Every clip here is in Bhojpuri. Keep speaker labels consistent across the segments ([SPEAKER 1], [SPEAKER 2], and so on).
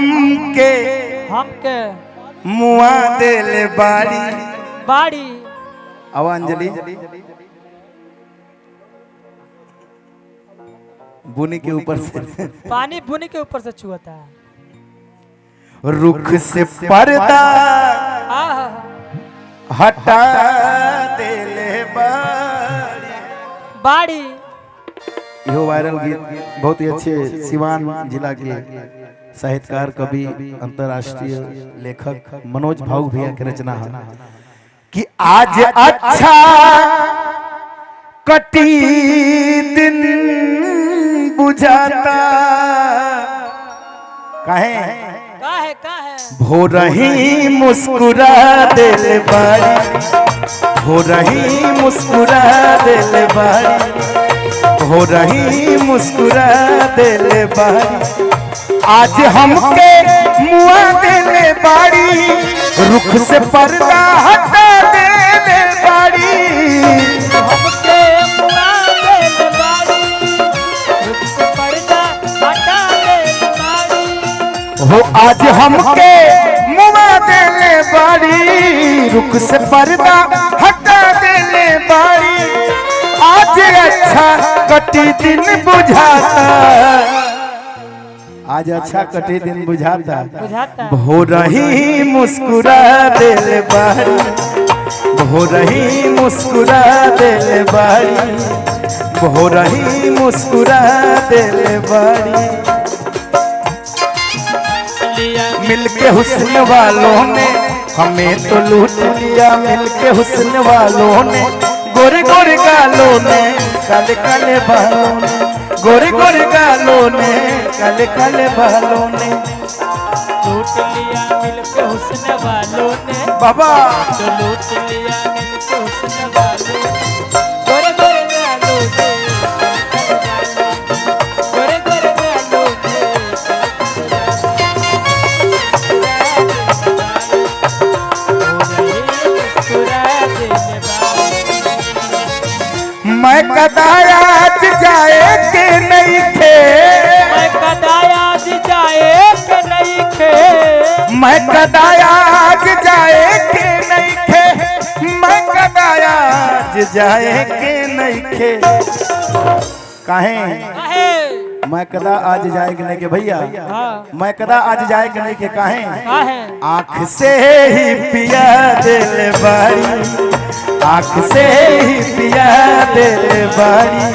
[SPEAKER 1] हमके
[SPEAKER 2] हमके
[SPEAKER 1] मुआ देले बाड़ी
[SPEAKER 2] बाड़ी
[SPEAKER 1] आवा अंजलि बुनी के ऊपर से
[SPEAKER 2] पानी बुनी के ऊपर से छुआता है।
[SPEAKER 1] रुख से पर्दा
[SPEAKER 2] आहा
[SPEAKER 1] हटा देले बाड़ी
[SPEAKER 2] बाड़ी
[SPEAKER 1] यो वायरल गीत बहुत ही अच्छे सिवान जिला के साहित्यकार कवि अंतर्राष्ट्रीय लेखक मनोज भाऊ भैया की रचना है कि आज अच्छा कटी दिन बुझाता काहे भोर ही मुस्कुरा दिल बाड़ी भोर ही मुस्कुरा दिल बाड़ी भोर ही मुस्कुरा दिल बाड़ी आज हमके मुआ दिल बाड़ी रुख से पर्दा हटा दिल बाड़ी
[SPEAKER 2] हमके मुआ दिल बाड़ी रुख से पर्दा हटा दिल बाड़ी
[SPEAKER 1] हो आज हमके मुआ दिल बाड़ी रुख से पर्दा हटा दिल बाड़ी आज अच्छा कटी दिन बुझाता आज अच्छा कटी दिन बुझाता भोर ही मुस्कुरा दिल बाड़ी भोर ही मुस्कुरा दिल बाड़ी भोर ही मुस्कुरा दिल बाड़ी मिलके हुस्न वालों ने हमें तो लूट लिया मिलके हुस्न वालों ने गोरे गोरे गालों ने काले काले बालों ने गोरे गोरे गालों ने काले काले बालों ने
[SPEAKER 2] लूट लिया मिलके हुस्न वालों ने
[SPEAKER 1] बाबा
[SPEAKER 2] तो लूट लिया मिलके हुस्न वालों ने गोरे गोरे गालों ने गोरे गोरे गालों
[SPEAKER 1] मैं कदायात जाए के नहीं थे
[SPEAKER 2] मैं कदायात जाए के नहीं थे
[SPEAKER 1] मैं कदायात जाए के नहीं थे मैं कदायात जाए के नहीं थे काहे मैं कदा आज जाए के नहीं के भैया मैं कदा आज जाए के नहीं के काहे आँख से ही पिया दिल बाड़ी आँख से ही पिया दिल बाड़ी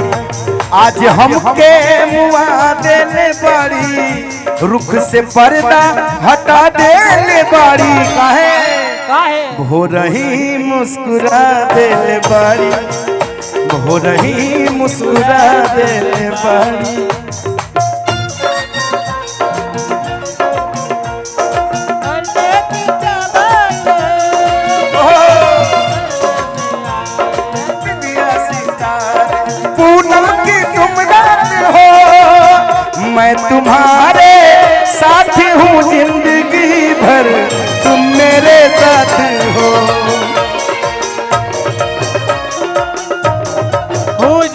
[SPEAKER 1] आज हमके मुआ दिल बाड़ी रुख से पर्दा हटा दिल बाड़ी काहे भोर ही मुस्कुरा दिल बाड़ी भोर ही मुस्कुरा दिल बाड़ी मैं तुम्हारे साथ हूँ जिंदगी भर तुम मेरे साथ हो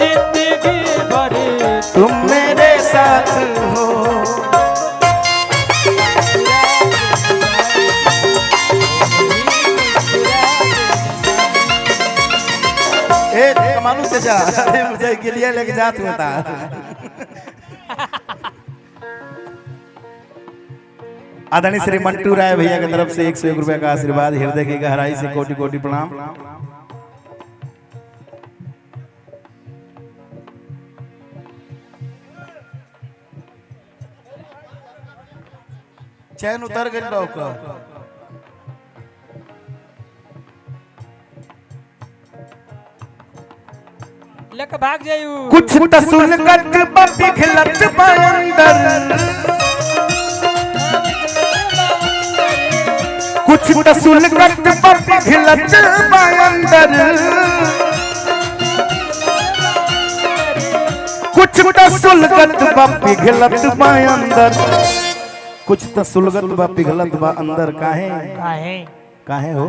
[SPEAKER 2] जिंदगी भर
[SPEAKER 1] तुम मेरे साथ हो कमालू से जा मुझे गिलिया लेके जात होता आदरणीय श्री मंटू राय भैया की तरफ से 101 रुपए का आशीर्वाद हृदय की गहराई से कोटि कोटि प्रणाम। चैन उतर गई का
[SPEAKER 2] लेके भाग जायू
[SPEAKER 1] कुछ तसुल कट पिघलत अंदर कुछ तसुल कट पिघलत अंदर कुछ तसुलगत पिघलत अंदर कुछ तसुलगत पिघलत अंदर काहे
[SPEAKER 2] काहे
[SPEAKER 1] काहे हो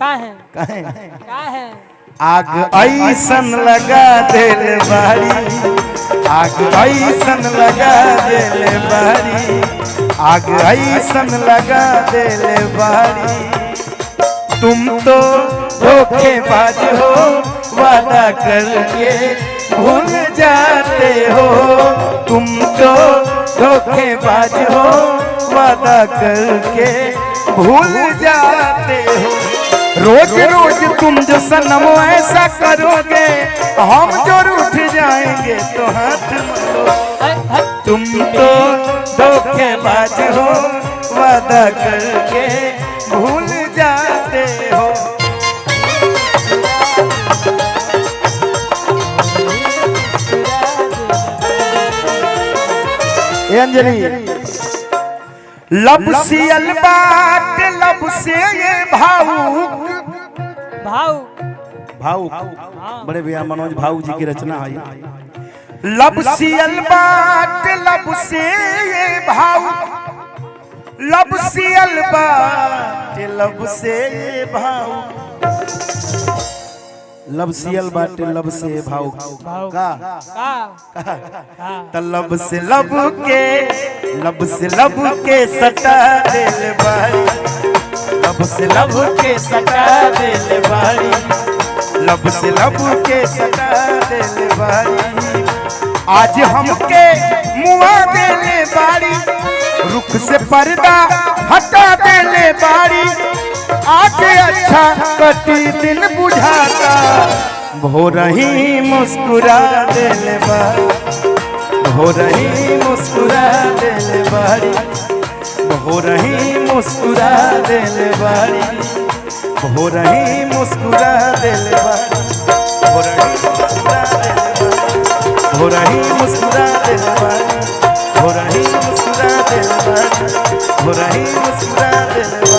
[SPEAKER 2] काहे
[SPEAKER 1] काहे
[SPEAKER 2] काहे
[SPEAKER 1] आग ऐसन लगा दिल बारी, आग ऐसन लगा दिल बारी, आग ऐसन लगा दिल बारी। तुम तो धोखेबाज हो, वादा करके भूल जाते हो। तुम तो धोखेबाज हो, वादा करके भूल जाते हो। रोज रोज तुम जो सनम ऐसा करोगे, हम जो रूठ जाएंगे तो हाथ मारो। तुम तो धोखेबाज हो, वादा करके भूल जाते हो। ए अंजलि, लब से अलबात, लब से ये भावुक, भावुक बड़े भैया मनोज भावुक जी की रचना है। लब से अलबात, लब से ये भावुक, लब से अलबात, लब से ये भावुक। लब सियल बाटे लब से भावुक का लब से लब के सटा दिल बारी, लब से लब के सटा दिल बारी, लब से लब के सटा दिल बारी। आज हमके मुआ देले बारी, रुख से पर्दा हटा देले बारी। आके अच्छा कटी दिन बुझाता, भोर ही मुस्कुरा दिल बारी, भोर ही मुस्कुरा दिल बारी, भोर ही मुस्कुरा दिल बारी, भोर ही मुस्कुरा दिल बारी, भोर ही मुस्कुरा दिल बारी, भोर ही मुस्कुरा दिल बारी, भोर ही मुस्कुरा दिल बारी, भोर ही मुस्कुरा दिल बारी।